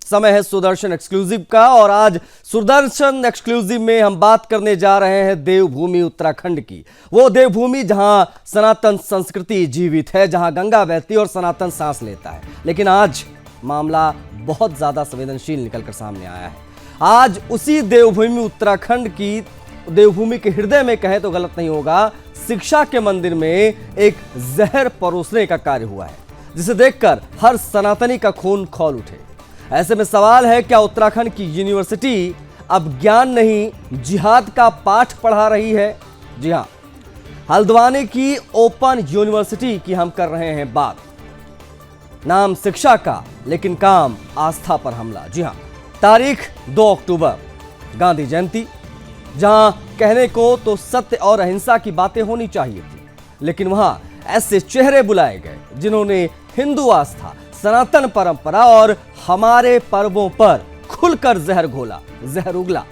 समय है सुदर्शन एक्सक्लूसिव का और आज सुदर्शन एक्सक्लूसिव में हम बात करने जा रहे हैं देवभूमि उत्तराखंड की। वो देवभूमि जहां सनातन संस्कृति जीवित है, जहां गंगा बहती और सनातन सांस लेता है। लेकिन आज मामला बहुत ज्यादा संवेदनशील निकलकर सामने आया है। आज उसी देवभूमि उत्तराखंड की देवभूमि के हृदय में कहे तो गलत नहीं होगा, शिक्षा के मंदिर में एक जहर परोसने का कार्य हुआ है, जिसे देखकर हर सनातनी का खून खौल उठे। ऐसे में सवाल है, क्या उत्तराखंड की यूनिवर्सिटी अब ज्ञान नहीं जिहाद का पाठ पढ़ा रही है? जी हां, हल्द्वानी की ओपन यूनिवर्सिटी की हम कर रहे हैं बात। नाम शिक्षा का, लेकिन काम आस्था पर हमला। जी हां, तारीख 2 अक्टूबर, गांधी जयंती, जहां कहने को तो सत्य और अहिंसा की बातें होनी चाहिए थी, लेकिन वहां ऐसे चेहरे बुलाए गए जिन्होंने हिंदू आस्था, सनातन परंपरा और हमारे पर्वों पर खुलकर जहर घोला, जहर उगला।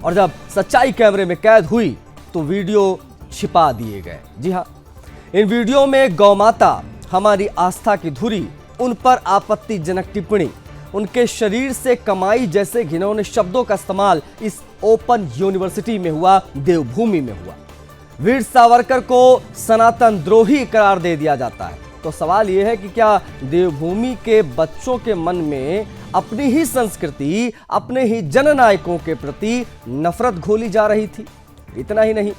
और जब सच्चाई कैमरे में कैद हुई तो वीडियो छिपा दिए गए। जी हां, इन वीडियो में गौ माता, हमारी आस्था की धुरी, उन पर आपत्तिजनक टिप्पणी, उनके शरीर से कमाई जैसे घिनौने शब्दों का इस्तेमाल इस ओपन यूनिवर्सिटी में हुआ, देवभूमि में हुआ। वीर सावरकर को सनातन द्रोही करार दे दिया जाता है। तो सवाल यह है कि क्या देवभूमि के बच्चों के मन में अपनी ही संस्कृति, अपने ही जननायकों के प्रति नफरत घोली जा रही थी? इतना ही नहीं,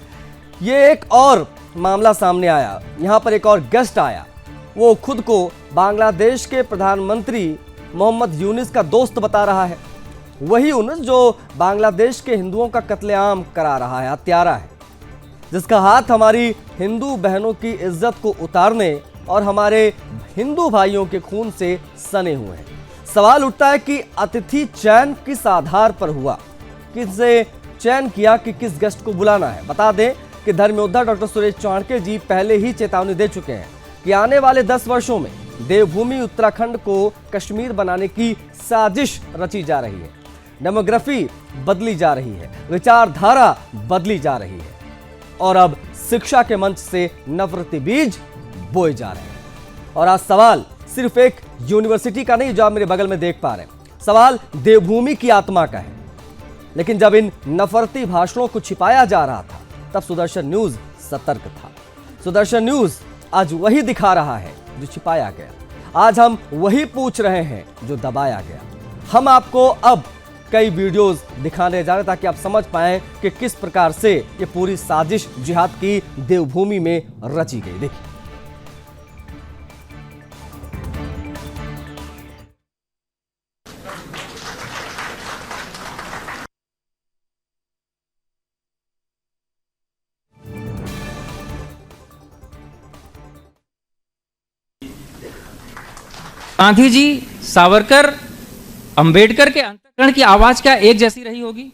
ये एक और मामला सामने आया। यहां पर एक और गेस्ट आया, वो खुद को बांग्लादेश के प्रधानमंत्री मोहम्मद यूनिस का दोस्त बता रहा है। वही यूनिस जो बांग्लादेश के हिंदुओं का कत्लेआम करा रहा है, हत्यारा है, जिसका हाथ हमारी हिंदू बहनों की इज्जत को उतारने और हमारे हिंदू भाइयों के खून से सने हुए हैं। सवाल उठता है कि अतिथि चयन किस आधार पर हुआ, किससे चयन किया कि किस गेस्ट को बुलाना है? बता दें कि धर्मयोद्धा डॉक्टर सुरेश चाणक्य जी पहले ही चेतावनी दे चुके हैं कि आने वाले 10 वर्षों में देवभूमि उत्तराखंड को कश्मीर बनाने की साजिश रची जा रही है। डेमोग्राफी बदली जा रही है, विचारधारा बदली जा रही है और अब शिक्षा के मंच से नफरती बीज बोए जा रहे हैं। और आज सवाल सिर्फ एक यूनिवर्सिटी का नहीं जो आप मेरे बगल में देख पा रहे हैं, सवाल देवभूमि की आत्मा का है। लेकिन जब इन नफरती भाषणों को छिपाया जा रहा था, तब सुदर्शन न्यूज सतर्क था। सुदर्शन न्यूज आज वही दिखा रहा है जो छिपाया गया। आज हम वही पूछ रहे हैं जो दबाया गया। हम आपको अब कई वीडियोस दिखाने जा रहे हैं ताकि आप समझ पाएं कि किस प्रकार से ये पूरी साजिश जिहाद की देवभूमि में रची गई। देखिए, गांधी जी, सावरकर, अंबेडकर के अंतःकरण की आवाज क्या एक जैसी रही होगी?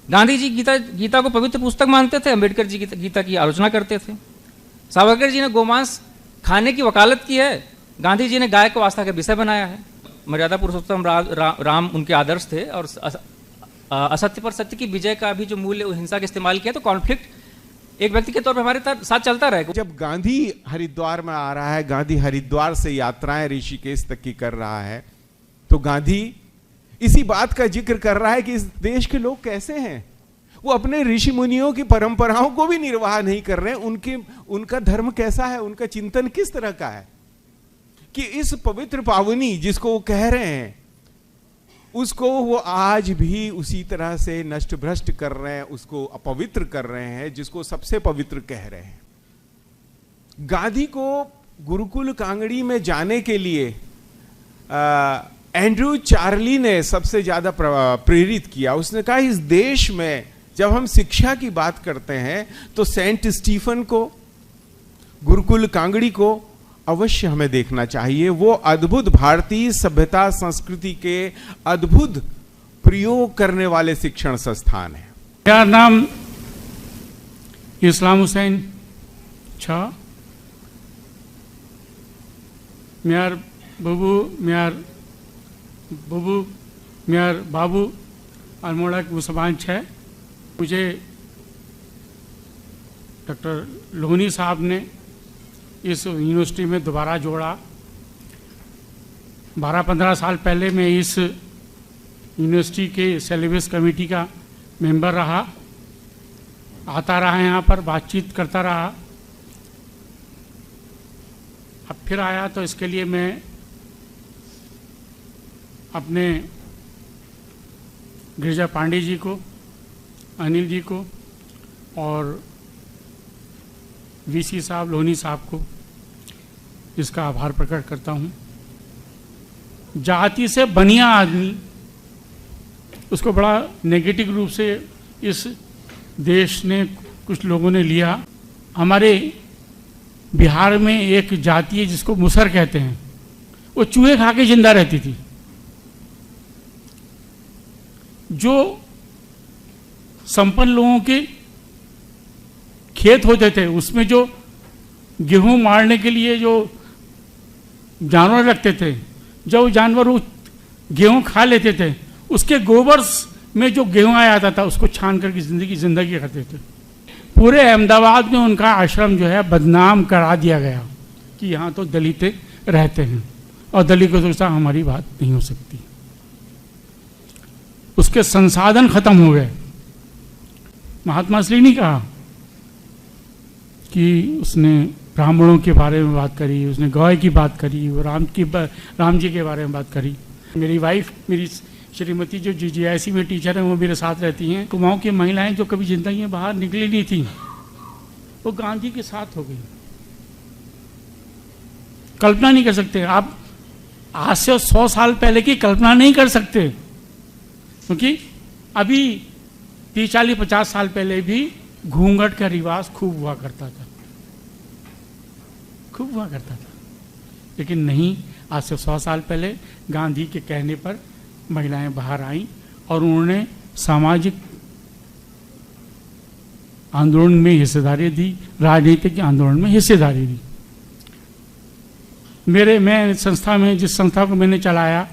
गांधी जी गीता को पवित्र पुस्तक मानते थे, अंबेडकर जी गीता की आलोचना करते थे। सावरकर जी ने गोमांस खाने की वकालत की है, गांधी जी ने गाय को आस्था का विषय बनाया है। मर्यादा पुरुषोत्तम राम उनके आदर्श थे और असत्य पर सत्य की विजय का भी जो मूल्य हिंसा का इस्तेमाल किया, तो कॉन्फ्लिक्ट एक व्यक्ति के तौर पर हमारे साथ चलता रहेगा। जब गांधी हरिद्वार में आ रहा है, गांधी हरिद्वार से यात्राएं ऋषिकेश तक की कर रहा है, तो गांधी इसी बात का जिक्र कर रहा है कि इस देश के लोग कैसे हैं। वो अपने ऋषि मुनियों की परंपराओं को भी निर्वाह नहीं कर रहे हैं। उनका धर्म कैसा है, उनका चिंतन किस तरह का है कि इस पवित्र पावनी जिसको वो कह रहे हैं, उसको वो आज भी उसी तरह से नष्ट भ्रष्ट कर रहे हैं, उसको अपवित्र कर रहे हैं जिसको सबसे पवित्र कह रहे हैं। गांधी को गुरुकुल कांगड़ी में जाने के लिए एंड्रू चार्ली ने सबसे ज्यादा प्रेरित किया। उसने कहा इस देश में जब हम शिक्षा की बात करते हैं तो सेंट स्टीफन को, गुरुकुल कांगड़ी को अवश्य हमें देखना चाहिए। वो अद्भुत भारतीय सभ्यता संस्कृति के अद्भुत प्रयोग करने वाले शिक्षण संस्थान है। मेरा नाम इस्लाम हुसैन छ। म्यार बुबू म्यार बाबू अल्मोड़ा के मुसलमान है। मुझे डॉक्टर लोहनी साहब ने इस यूनिवर्सिटी में दोबारा जोड़ा। 12-15 साल पहले मैं इस यूनिवर्सिटी के सिलेबस कमेटी का मेंबर रहा, आता रहा, यहाँ पर बातचीत करता रहा। अब फिर आया तो इसके लिए मैं अपने गिरिजा पांडे जी को, अनिल जी को और वीसी साहब, लोहनी साहब को इसका आभार प्रकट करता हूँ। जाति से बनिया आदमी, उसको बड़ा नेगेटिव रूप से इस देश ने, कुछ लोगों ने लिया। हमारे बिहार में एक जाति है जिसको मुसर कहते हैं, वो चूहे खा के जिंदा रहती थी। जो संपन्न लोगों के खेत होते थे, उसमें जो गेहूं मारने के लिए जो जानवर रखते थे, जब जानवर वो गेहूं खा लेते थे, उसके गोबर में जो गेहूं आ जाता था उसको छान करके जिंदगी करते थे। पूरे अहमदाबाद में उनका आश्रम जो है बदनाम करा दिया गया कि यहाँ तो दलित रहते हैं और दलित को सोचता हमारी बात नहीं हो सकती। उसके संसाधन खत्म हो गए। महात्मा इसलिए नहीं कहा कि उसने ब्राह्मणों के बारे में बात करी, उसने गौ की बात करी, राम जी के बारे में बात करी। मेरी वाइफ, मेरी श्रीमती जो GGIC में टीचर हैं, वो मेरे साथ रहती हैं। कुमाऊं की महिलाएं जो कभी जिंदगी में बाहर निकली नहीं थी, वो गांधी के साथ हो गई। कल्पना नहीं कर सकते आप, आज से 100 साल पहले की कल्पना नहीं कर सकते, क्योंकि अभी 30-40-50 साल पहले भी घूंघट का रिवाज खूब हुआ करता था, खूब हुआ करता था। लेकिन नहीं, आज से 100 साल पहले गांधी के कहने पर महिलाएं बाहर आईं और उन्होंने सामाजिक आंदोलन में हिस्सेदारी दी, राजनीतिक आंदोलन में हिस्सेदारी दी। मैं संस्था में, जिस संस्था को मैंने चलाया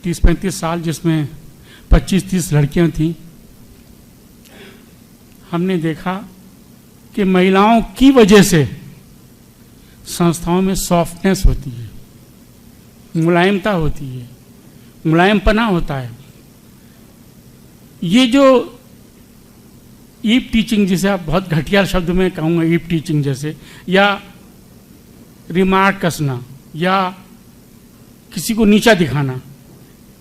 30-35 साल, जिसमें 25-30 लड़कियां थीं, हमने देखा कि महिलाओं की वजह से संस्थाओं में सॉफ्टनेस होती है, मुलायमता होती है, मुलायमपना होता है। ये जो ईप टीचिंग, जिसे आप बहुत घटिया शब्द में कहूँगा, ईप टीचिंग जैसे, या रिमार्क कसना या किसी को नीचा दिखाना,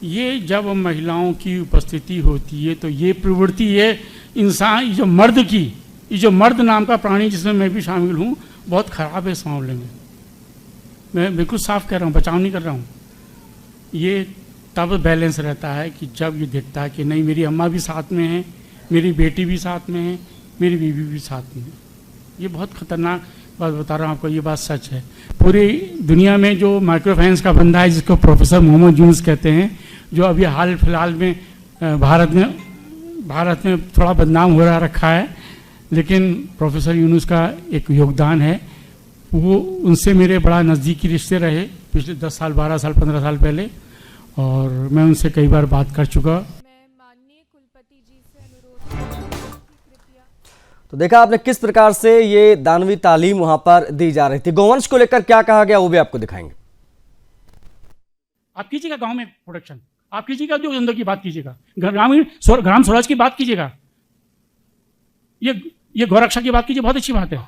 ये जब महिलाओं की उपस्थिति होती है तो ये प्रवृत्ति, ये इंसान, जो मर्द की, ये जो मर्द नाम का प्राणी जिसमें मैं भी शामिल हूँ, बहुत खराब है इस मामले में। मैं बिल्कुल साफ कह रहा हूँ, बचाव नहीं कर रहा हूँ। ये तब बैलेंस रहता है कि जब ये देखता है कि नहीं, मेरी अम्मा भी साथ में है, मेरी बेटी भी साथ में है, मेरी बीवी भी साथ में है। ये बहुत खतरनाक बात बता रहा हूँ आपको, ये बात सच है। पूरी दुनिया में जो माइक्रो फाइनेंस का बंदा है, जिसको प्रोफेसर मोहम्मद यूनुस कहते हैं, जो अभी हाल फिलहाल में भारत में थोड़ा बदनाम हो रखा है, लेकिन प्रोफेसर यूनुस का एक योगदान है। वो, उनसे मेरे बड़ा नज़दीकी रिश्ते रहे पिछले 10 साल, 12 साल, 15 साल पहले, और मैं उनसे कई बार बात कर चुका। मैं माननीय कुलपति जी से अनुरोध करूंगी कि कृपया। तो देखा आपने किस प्रकार से ये दानवी तालीम वहां पर दी जा रही थी। गौवंश को लेकर क्या कहा गया वो भी आपको दिखाएंगे। आप कीजिएगा गांव में प्रोडक्शन, आप कीजिएगा उद्योग धंधों की बात कीजिएगा, ग्राम स्वराज की बात कीजिएगा, ये गौरक्षा की बात कीजिए, बहुत अच्छी बात है।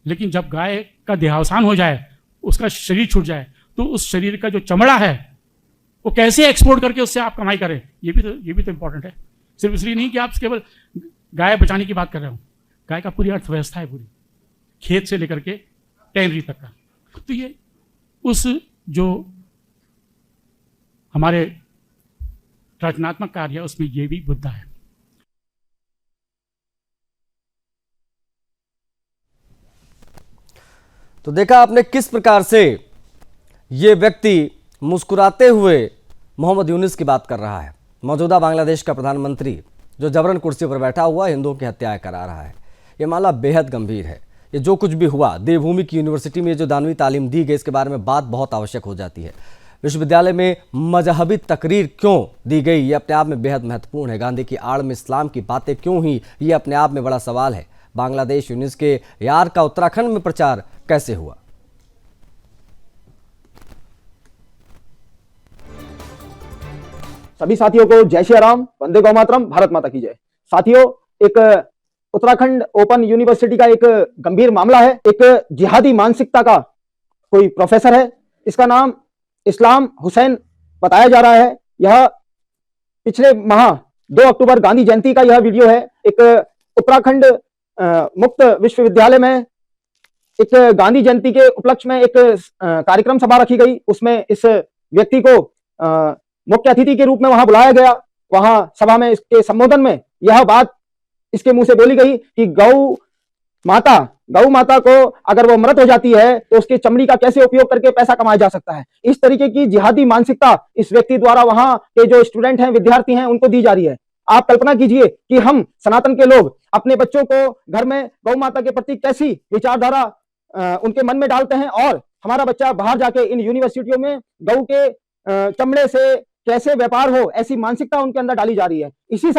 लेकिन जब गाय का देहावसान हो जाए, उसका शरीर छूट जाए, तो उस शरीर का जो चमड़ा है वो कैसे एक्सपोर्ट करके उससे आप कमाई करें, ये भी तो इंपॉर्टेंट है। सिर्फ इसलिए नहीं कि आप केवल गाय बचाने की बात कर रहे हो, गाय का पूरी अर्थव्यवस्था है, पूरी खेत से लेकर के टैनरी तक का। तो ये उस जो हमारे रचनात्मक कार्य है उसमें ये भी मुद्दा है। तो देखा आपने किस प्रकार से ये व्यक्ति मुस्कुराते हुए मोहम्मद यूनुस की बात कर रहा है। मौजूदा बांग्लादेश का प्रधानमंत्री जो जबरन कुर्सी पर बैठा हुआ हिंदुओं की हत्याएं करा रहा है। ये मामला बेहद गंभीर है। ये जो कुछ भी हुआ, देवभूमि की यूनिवर्सिटी में जो दानवी तालीम दी गई, इसके बारे में बात बहुत आवश्यक हो जाती है। विश्वविद्यालय में मजहबी तकरीर क्यों दी गई, ये अपने आप में बेहद महत्वपूर्ण है। गांधी की आड़ में इस्लाम की बातें क्यों हुई, ये अपने आप में बड़ा सवाल है। बांग्लादेश यूनुस के यार का उत्तराखंड में प्रचार कैसे हुआ। सभी साथियों को जय श्री राम, वंदे गौ मातरम, भारत माता की जय। साथियों, एक उत्तराखंड ओपन यूनिवर्सिटी का एक गंभीर मामला है। एक जिहादी मानसिकता का कोई प्रोफेसर है, इसका नाम इस्लाम हुसैन बताया जा रहा है। यह पिछले माह 2 अक्टूबर गांधी जयंती का यह वीडियो है। एक उत्तराखंड मुक्त विश्वविद्यालय में एक गांधी जयंती के उपलक्ष्य में एक कार्यक्रम सभा रखी गई। उसमें इस व्यक्ति को मुख्य अतिथि के रूप में वहां बुलाया गया। वहां सभा में इसके संबोधन में यह बात इसके मुंह से बोली गई कि गौ माता को अगर वो मृत हो जाती है तो उसकी चमड़ी का कैसे उपयोग करके पैसा कमाया जा सकता है। इस तरीके की जिहादी मानसिकता इस व्यक्ति द्वारा वहां के जो स्टूडेंट हैं, विद्यार्थी हैं, उनको दी जा रही है। आप कल्पना कीजिए कि हम सनातन के लोग अपने बच्चों को घर में गौ माता के प्रति कैसी विचारधारा उनके मन में डालते हैं, और हमारा बच्चा बाहर जाके इन यूनिवर्सिटियों में गौ के चमड़े से कैसे व्यापार हो, ऐसी मानसिकता उनके अंदर डाली जा रही है। इसी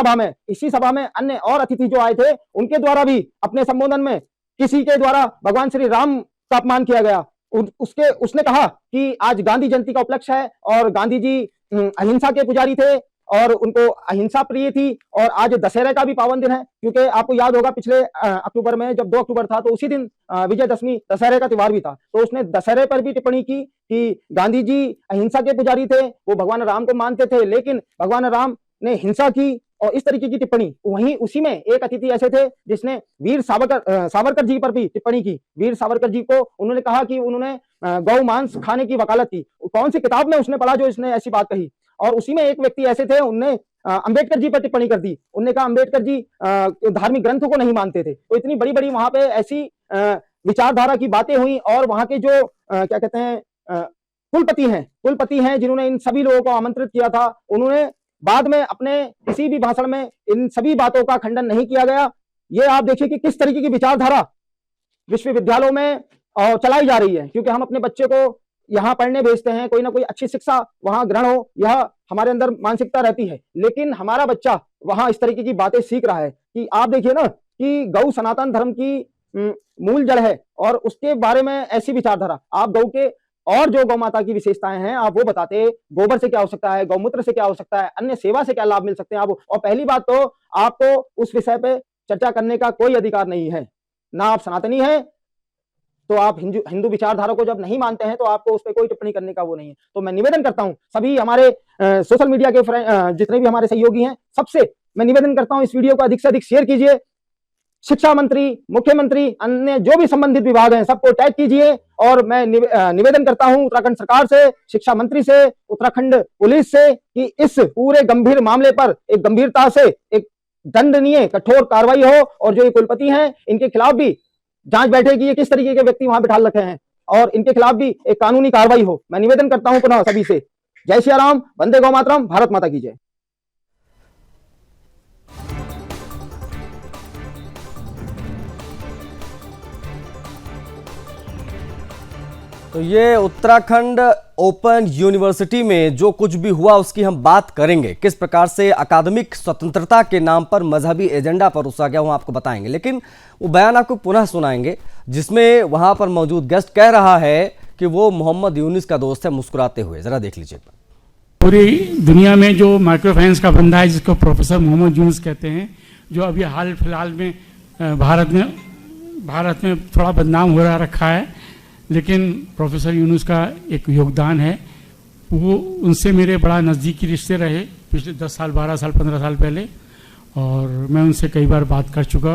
सभा में अन्य और अतिथि जो आए थे, उनके द्वारा भी अपने संबोधन में किसी के द्वारा भगवान श्री राम का अपमान किया गया। उसने कहा कि आज गांधी जयंती का उपलक्ष्य है और गांधी जी अहिंसा के पुजारी थे और उनको अहिंसा प्रिय थी, और आज दशहरे का भी पावन दिन है। क्योंकि आपको याद होगा पिछले अक्टूबर में जब 2 अक्टूबर था तो उसी दिन विजयदशमी दशहरे का त्योहार भी था। तो उसने दशहरे पर भी टिप्पणी की कि गांधी जी अहिंसा के पुजारी थे, वो भगवान राम को मानते थे, लेकिन भगवान राम ने हिंसा की, और इस तरीके की टिप्पणी। वहीं उसी में एक अतिथि ऐसे थे जिसने वीर सावरकर जी पर भी टिप्पणी की। वीर सावरकर जी को उन्होंने कहा कि उन्होंने गौ मांस खाने की वकालत की। कौन सी किताब में उसने पढ़ा जो इसने ऐसी बात कही। और उसी में एक व्यक्ति ऐसे थे, उनने अंबेडकर जी पर टिप्पणी कर दी। उन्होंने कहा अंबेडकर जी धार्मिक ग्रंथों को नहीं मानते थे। तो इतनी बड़ी बड़ी वहां पे ऐसी विचारधारा की बातें हुई, और वहां के जो क्या कहते हैं कुलपति हैं जिन्होंने इन सभी लोगों को आमंत्रित किया था, उन्होंने बाद में अपने किसी भी भाषण में इन सभी बातों का खंडन नहीं किया गया। ये आप देखिए कि किस तरीके की विचारधारा विश्वविद्यालयों में चलाई जा रही है। क्योंकि हम अपने बच्चे को यहाँ पढ़ने भेजते हैं, कोई ना कोई अच्छी शिक्षा वहां ग्रहण हो, यह हमारे अंदर मानसिकता रहती है। लेकिन हमारा बच्चा वहां इस तरीके की बातें सीख रहा है कि आप देखिए ना कि गौ सनातन धर्म की मूल जड़ है, और उसके बारे में ऐसी विचारधारा। आप गौ के और जो गौ माता की विशेषताएं हैं आप वो बताते, गोबर से क्या हो सकता है, गौमूत्र से क्या हो सकता है, अन्य सेवा से क्या लाभ मिल सकते हैं आप। और पहली बात तो आपको उस विषय पे चर्चा करने का कोई अधिकार नहीं है। ना आप सनातनी हैं, तो आप हिंदू विचारधारा को जब नहीं मानते हैं तो आपको उस पर कोई टिप्पणी करने का वो नहीं है। तो मैं निवेदन करता हूं सभी हमारे सोशल मीडिया के जितने भी हमारे सहयोगी हैं, सबसे मैं निवेदन करता हूं इस वीडियो को अधिक से अधिक शेयर कीजिए। शिक्षा मंत्री, मुख्यमंत्री, अन्य जो भी संबंधित विभाग हैं, सबको टैग कीजिए। और मैं निवेदन करता हूं उत्तराखंड सरकार से, शिक्षा मंत्री से, उत्तराखंड पुलिस से कि इस पूरे गंभीर मामले पर एक गंभीरता से एक दंडनीय कठोर कार्रवाई हो, और जो ये कुलपति हैं इनके खिलाफ भी जांच बैठे कि ये किस तरीके के व्यक्ति वहां बिठा रखे हैं, और इनके खिलाफ भी एक कानूनी कार्रवाई हो। मैं निवेदन करता हूं पुनः सभी से। जय श्री राम, वंदे गौ मातरम, भारत माता की जय। तो ये उत्तराखंड ओपन यूनिवर्सिटी में जो कुछ भी हुआ उसकी हम बात करेंगे। किस प्रकार से अकादमिक स्वतंत्रता के नाम पर मजहबी एजेंडा परोसा गया वो आपको बताएंगे, लेकिन वो बयान आपको पुनः सुनाएंगे जिसमें वहां पर मौजूद गेस्ट कह रहा है कि वो मोहम्मद यूनुस का दोस्त है, मुस्कुराते हुए। जरा देख लीजिए। पूरी दुनिया में जो माइक्रो फाइनेंस का बंदा है जिसको प्रोफेसर मोहम्मद यूनुस कहते हैं, जो अभी हाल फिलहाल में भारत में थोड़ा बदनाम हो रखा है, लेकिन प्रोफेसर यूनुस का एक योगदान है। वो उनसे मेरे बड़ा नज़दीकी रिश्ते रहे पिछले 10 साल, 12 साल, 15 साल पहले, और मैं उनसे कई बार बात कर चुका।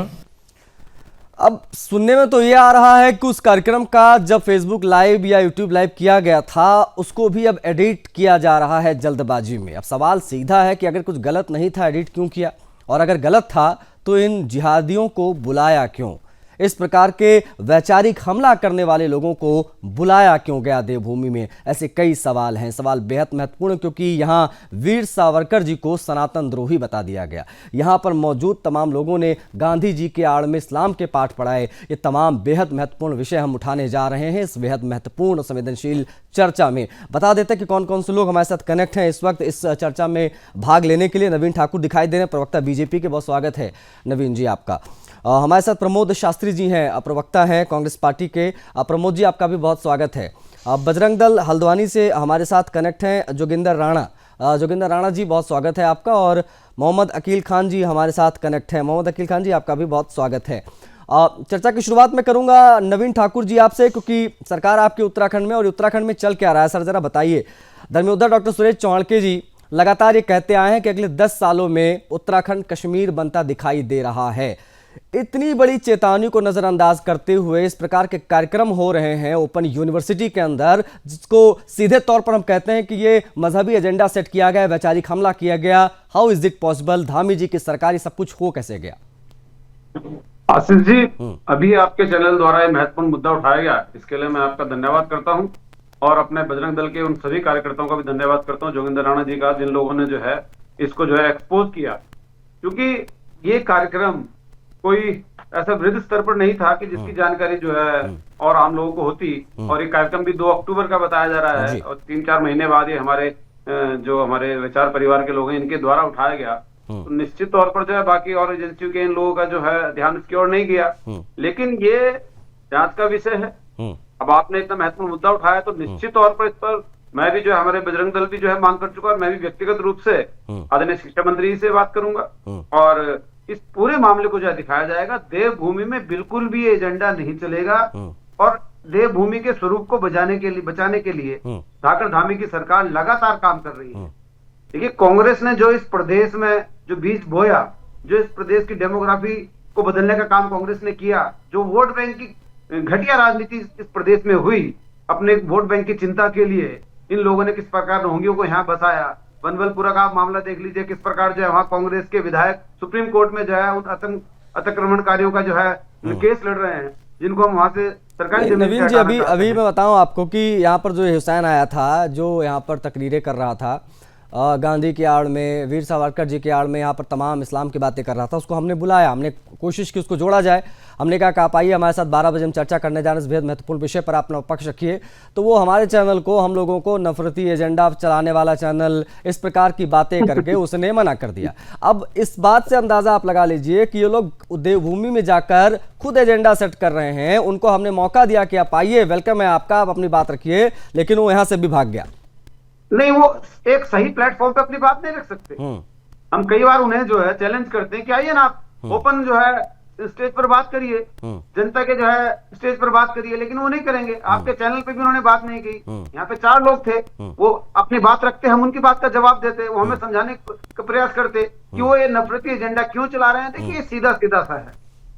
अब सुनने में तो ये आ रहा है कि उस कार्यक्रम का जब फेसबुक लाइव या यूट्यूब लाइव किया गया था उसको भी अब एडिट किया जा रहा है जल्दबाजी में। अब सवाल सीधा है कि अगर कुछ गलत नहीं था एडिट क्यों किया, और अगर गलत था तो इन जिहादियों को बुलाया क्यों, इस प्रकार के वैचारिक हमला करने वाले लोगों को बुलाया क्यों गया देवभूमि में। ऐसे कई सवाल हैं। सवाल बेहद महत्वपूर्ण क्योंकि यहाँ वीर सावरकर जी को सनातन द्रोही बता दिया गया। यहाँ पर मौजूद तमाम लोगों ने गांधी जी के आड़ में इस्लाम के पाठ पढ़ाए। ये तमाम बेहद महत्वपूर्ण विषय हम उठाने जा रहे हैं इस बेहद महत्वपूर्ण संवेदनशील चर्चा में। बता देते हैं कि कौन कौन से लोग हमारे साथ कनेक्ट हैं इस वक्त इस चर्चा में भाग लेने के लिए। नवीन ठाकुर दिखाई दे रहे हैं, प्रवक्ता बीजेपी के, बहुत स्वागत है नवीन जी आपका। हमारे साथ प्रमोद शास्त्री जी हैं, प्रवक्ता हैं कांग्रेस पार्टी के। प्रमोद जी आपका भी बहुत स्वागत है। बजरंग दल हल्द्वानी से हमारे साथ कनेक्ट हैं जोगिंदर राणा, जोगिंदर राणा जी, बहुत स्वागत है आपका। और मोहम्मद अकील खान जी हमारे साथ कनेक्ट है। मोहम्मद अकील खान जी, आपका भी बहुत स्वागत है। चर्चा की शुरुआत में करूंगा नवीन ठाकुर जी आपसे, क्योंकि सरकार आपकी उत्तराखंड में, और उत्तराखंड में चल क्या रहा है सर, जरा बताइए। धर्मेंद्र डॉक्टर सुरेश चौड़के जी लगातार ये कहते आए हैं कि अगले 10 सालों में उत्तराखंड कश्मीर बनता दिखाई दे रहा है। इतनी बड़ी चेतावनी को नजरअंदाज करते हुए इस प्रकार के कार्यक्रम हो रहे हैं ओपन यूनिवर्सिटी के अंदर, जिसको सीधे तौर पर हम कहते हैं कि ये मजहबी एजेंडा सेट किया गया, वैचारिक हमला किया गया। How is it possible? Dhami ji की सरकार ये सब कुछ हो कैसे गया? आशीष जी, अभी आपके चैनल द्वारा ये महत्वपूर्ण मुद्दा उठाया गया, इसके लिए मैं आपका धन्यवाद करता हूं, और अपने बजरंग दल के उन सभी कार्यकर्ताओं का भी धन्यवाद करता हूं, जोगिंदर राणा जी का, जिन लोगों ने जो है इसको जो है एक्सपोज किया। क्योंकि ये कार्यक्रम कोई ऐसा वृहद स्तर पर नहीं था कि जिसकी जानकारी जो है और आम लोगों को होती। और ये कार्यक्रम भी 2 अक्टूबर का बताया जा रहा है, और 3-4 महीने बाद ये हमारे जो हमारे विचार परिवार के लोग हैं इनके द्वारा उठाया गया। तो निश्चित तौर पर जो है बाकी और एजेंसियों के इन लोगों का जो है ध्यान इसकी ओर नहीं गया, लेकिन ये जांच का विषय है। अब आपने इतना महत्वपूर्ण मुद्दा उठाया, तो निश्चित तौर पर इस पर मैं भी जो है, हमारे बजरंग दल भी जो है मांग कर चुका, और मैं भी व्यक्तिगत रूप से आदरणीय शिक्षा मंत्री जी से बात करूंगा, और इस पूरे मामले को जो है दिखाया जाएगा। देवभूमि में बिल्कुल भी एजेंडा नहीं चलेगा, और देवभूमि के स्वरूप को बचाने के लिए धाकड़ धामी की सरकार लगातार काम कर रही है। देखिए, कांग्रेस ने जो इस प्रदेश में जो बीज बोया, जो इस प्रदेश की डेमोग्राफी को बदलने का काम कांग्रेस ने किया, जो वोट बैंक की घटिया राजनीति इस प्रदेश में हुई, अपने वोट बैंक की चिंता के लिए इन लोगों ने किस प्रकार रोहिंग्यों को यहाँ बसाया। बनवलपुरा का मामला देख लीजिए, किस प्रकार जो है वहाँ कांग्रेस के विधायक सुप्रीम कोर्ट में जो है उन अतिक्रमणकारियों का जो है केस लड़ रहे हैं, जिनको हम वहाँ से सरकारी। नवीन जी, अभी मैं बताऊं आपको कि यहाँ पर जो हुसैन आया था, जो यहाँ पर तकरीरें कर रहा था गांधी की आड़ में, वीर सावरकर जी की आड़ में, यहाँ पर तमाम इस्लाम की बातें कर रहा था, उसको हमने बुलाया, हमने कोशिश की उसको जोड़ा जाए। हमने कहा कि आप आइए हमारे साथ, 12 बजे हम चर्चा करने जा रहे हैं इस बेहद महत्वपूर्ण विषय पर, आप अपना पक्ष रखिए। तो वो हमारे चैनल को, हम लोगों को नफरती एजेंडा चलाने वाला चैनल, इस प्रकार की बातें करके उसने मना कर दिया। अब इस बात से अंदाजा आप लगा लीजिए कि ये लोग देवभूमि में जाकर खुद एजेंडा सेट कर रहे हैं। उनको हमने मौका दिया कि आप आइए, वेलकम है आपका, आप अपनी बात रखिए, लेकिन वो यहाँ से भी भाग गया। नहीं, वो एक सही प्लेटफॉर्म पे अपनी बात नहीं रख सकते। हम कई बार उन्हें जो है चैलेंज करते हैं कि आइए ना आप ओपन जो है स्टेज पर बात करिए, जनता के जो है स्टेज पर बात करिए, लेकिन वो नहीं करेंगे। आपके चैनल पे भी उन्होंने बात नहीं की। यहाँ पे 4 लोग थे, वो अपनी बात रखते, हम उनकी बात का जवाब देते, वो हमें समझाने का प्रयास करते कि वो ये नफरती एजेंडा क्यों चला रहे हैं। देखिए, सीधा सीधा सा है,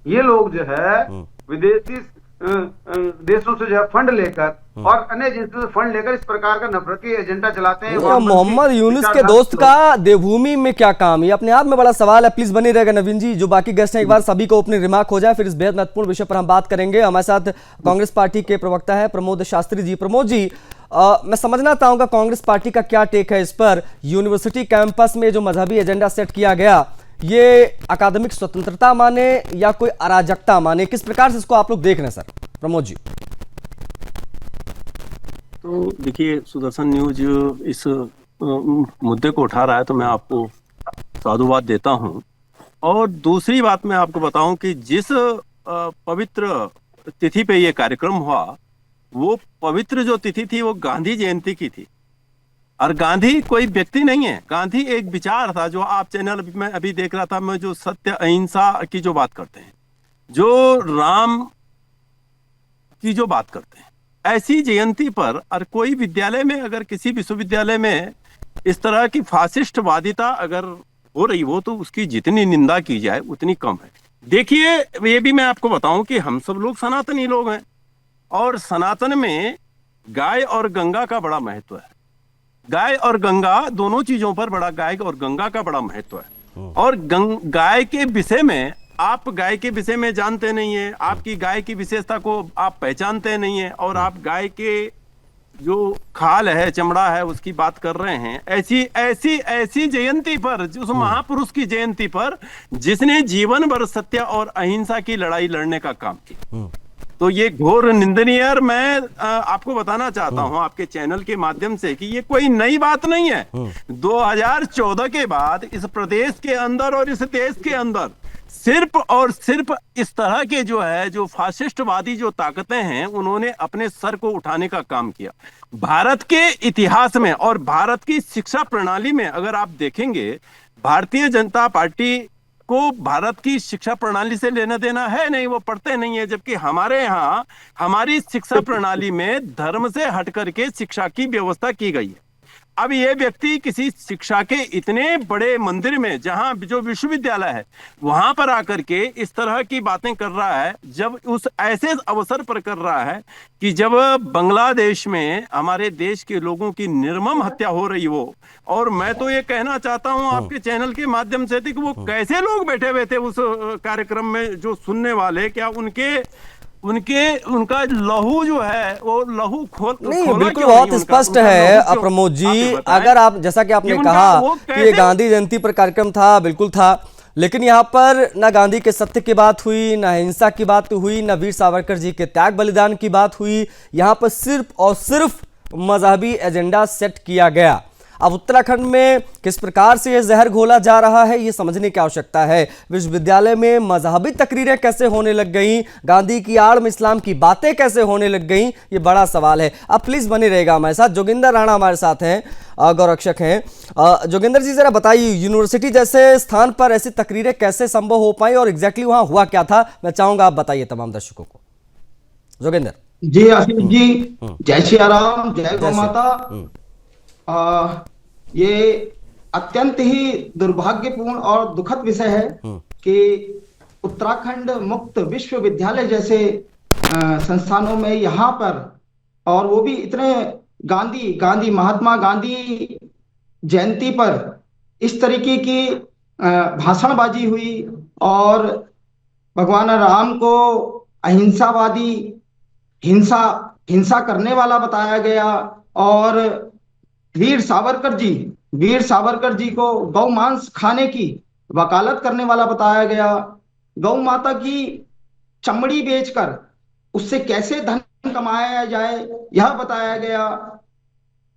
ये लोग जो है विदेशी देशों से जो है फंड लेकर और अन्य एजेंसियों से फंड लेकर इस प्रकार का नफरती एजेंडा चलाते हैं। मोहम्मद यूनुस के दोस्त का देवभूमि में क्या काम, ये अपने आप में बड़ा सवाल है। प्लीज बने रहेगा नवीन जी, जो बाकी गेस्ट हैं एक बार सभी को ओपनिंग रिमार्क हो जाए, फिर इस बेहद महत्वपूर्ण विषय पर हम बात करेंगे। हमारे साथ कांग्रेस पार्टी के प्रवक्ता है प्रमोद शास्त्री जी। प्रमोद जी, मैं समझना चाहूंगा कांग्रेस पार्टी का क्या टेक है इस पर? यूनिवर्सिटी कैंपस में जो मजहबी एजेंडा सेट किया गया, ये अकादमिक स्वतंत्रता माने या कोई अराजकता माने, किस प्रकार से इसको आप लोग देख रहे हैं सर? प्रमोद जी। तो देखिए, सुदर्शन न्यूज इस मुद्दे को उठा रहा है, तो मैं आपको साधुवाद देता हूं। और दूसरी बात मैं आपको बताऊं कि जिस पवित्र तिथि पे ये कार्यक्रम हुआ, वो पवित्र जो तिथि थी वो गांधी जयंती की थी। और गांधी कोई व्यक्ति नहीं है, गांधी एक विचार था, जो आप चैनल में अभी देख रहा था मैं, जो सत्य अहिंसा की जो बात करते हैं, जो राम की जो बात करते हैं, ऐसी जयंती पर और कोई विद्यालय में, अगर किसी विश्वविद्यालय में इस तरह की फासिस्टवादिता अगर हो रही हो, तो उसकी जितनी निंदा की जाए उतनी कम है। देखिए, ये भी मैं आपको बताऊं कि हम सब लोग सनातनी लोग हैं, और सनातन में गाय और गंगा का बड़ा महत्व है। गाय और गंगा दोनों चीजों पर बड़ा, गाय और गंगा का बड़ा महत्व है। और गाय के विषय में, आप गाय के विषय में जानते नहीं है, आपकी गाय की विशेषता को आप पहचानते नहीं है, और आप गाय के जो खाल है, चमड़ा है, उसकी बात कर रहे हैं। ऐसी जयंती पर, उस महापुरुष की जयंती पर, जिसने जीवन भर सत्य और अहिंसा की लड़ाई लड़ने का काम किया, तो ये घोर निंदनीय। और मैं आपको बताना चाहता हूं आपके चैनल के माध्यम से कि ये कोई नई बात नहीं है। 2014 के बाद इस प्रदेश के अंदर और इस देश के अंदर सिर्फ और सिर्फ इस तरह के जो है जो फासिस्टवादी जो ताकतें हैं उन्होंने अपने सर को उठाने का काम किया। भारत के इतिहास में और भारत की शिक्षा प्रणाली में अगर आप देखेंगे, भारतीय जनता पार्टी को भारत की शिक्षा प्रणाली से लेना देना है नहीं, वो पढ़ते नहीं है। जबकि हमारे यहाँ हमारी शिक्षा प्रणाली में धर्म से हट करके शिक्षा की व्यवस्था की गई है। अब ये व्यक्ति किसी शिक्षा के इतने बड़े मंदिर में, जहां जो विश्वविद्यालय है, वहां पर आकर के इस तरह की बातें कर रहा है, जब उस ऐसे अवसर पर कर रहा है कि जब बांग्लादेश में हमारे देश के लोगों की निर्मम हत्या हो रही हो। और मैं तो ये कहना चाहता हूं आपके चैनल के माध्यम से कि वो कैसे लोग बैठे हुए थे उस कार्यक्रम में, जो सुनने वाले, क्या उनका लहू जो है वो लहू नहीं, बिल्कुल बहुत स्पष्ट है प्रमोद जी। अगर आप, जैसा कि आपने कहा कि ये गांधी जयंती पर कार्यक्रम था, बिल्कुल था, लेकिन यहाँ पर ना गांधी के सत्य की बात हुई, ना हिंसा की बात हुई, ना वीर सावरकर जी के त्याग बलिदान की बात हुई। यहाँ पर सिर्फ और सिर्फ मजहबी एजेंडा सेट किया गया। अब उत्तराखंड में किस प्रकार से यह जहर घोला जा रहा है, ये समझने की आवश्यकता है। विश्वविद्यालय में मजहबी तकरीरें कैसे होने लग गई, गांधी की आड़ में इस्लाम की बातें कैसे होने लग गई, ये बड़ा सवाल है। अब प्लीज बने रहेगा हमारे साथ। जोगिंदर राणा हमारे साथ हैं, गौरक्षक हैं। जोगिंदर जी जरा बताइए, यूनिवर्सिटी जैसे स्थान पर ऐसी तकरीरें कैसे संभव हो पाई और एग्जैक्टली वहां हुआ क्या था, मैं चाहूंगा आप बताइए तमाम दर्शकों को। जोगिंदर जी, आशीष जी, जय श्री राम, जय गौ माता। ये अत्यंत ही दुर्भाग्यपूर्ण और दुखद विषय है कि उत्तराखंड मुक्त विश्वविद्यालय जैसे संस्थानों में यहाँ पर, और वो भी इतने गांधी महात्मा गांधी जयंती पर इस तरीके की भाषणबाजी हुई और भगवान राम को अहिंसावादी, हिंसा करने वाला बताया गया और वीर सावरकर जी को गौ मांस खाने की वकालत करने वाला बताया गया। गौ माता की चमड़ी बेचकर उससे कैसे धन कमाया जाए यह बताया गया।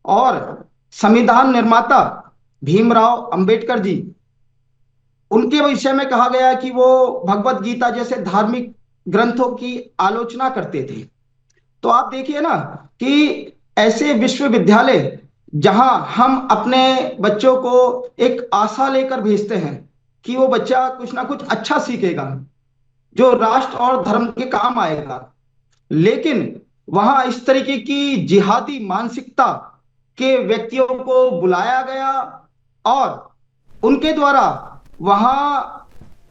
और संविधान निर्माता भीमराव अंबेडकर जी, उनके विषय में कहा गया कि वो भगवत गीता जैसे धार्मिक ग्रंथों की आलोचना करते थे। तो आप देखिए ना कि ऐसे विश्वविद्यालय जहां हम अपने बच्चों को एक आशा लेकर भेजते हैं कि वो बच्चा कुछ ना कुछ अच्छा सीखेगा जो राष्ट्र और धर्म के काम आएगा, लेकिन वहां इस तरीके की जिहादी मानसिकता के व्यक्तियों को बुलाया गया और उनके द्वारा वहां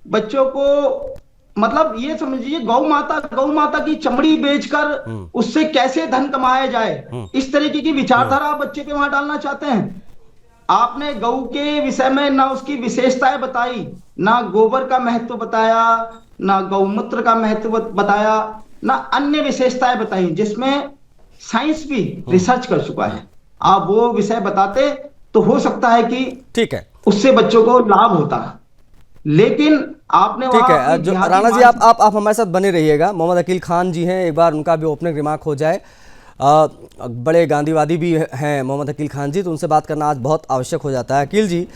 बच्चों को, मतलब ये समझिए, गौ माता की चमड़ी बेचकर उससे कैसे धन कमाया जाए, इस तरीके की विचारधारा आप बच्चे के वहां डालना चाहते हैं। आपने गौ के विषय में ना उसकी विशेषताएं बताई, ना गोबर का महत्व बताया, ना गौमूत्र का महत्व बताया, ना अन्य विशेषताएं बताई जिसमें साइंस भी रिसर्च कर चुका है। आप वो विषय बताते तो हो सकता है कि ठीक है, उससे बच्चों को लाभ होता, लेकिन आपने, ठीक है। जो राणा जी, आप हमारे साथ बने रहिएगा। मोहम्मद अकील खान जी हैं, एक बार उनका भी ओपनिंग रिमार्क हो जाए। बड़े गांधीवादी भी हैं मोहम्मद अकील खान जी, तो उनसे बात करना आज बहुत आवश्यक हो जाता है। अकील जी,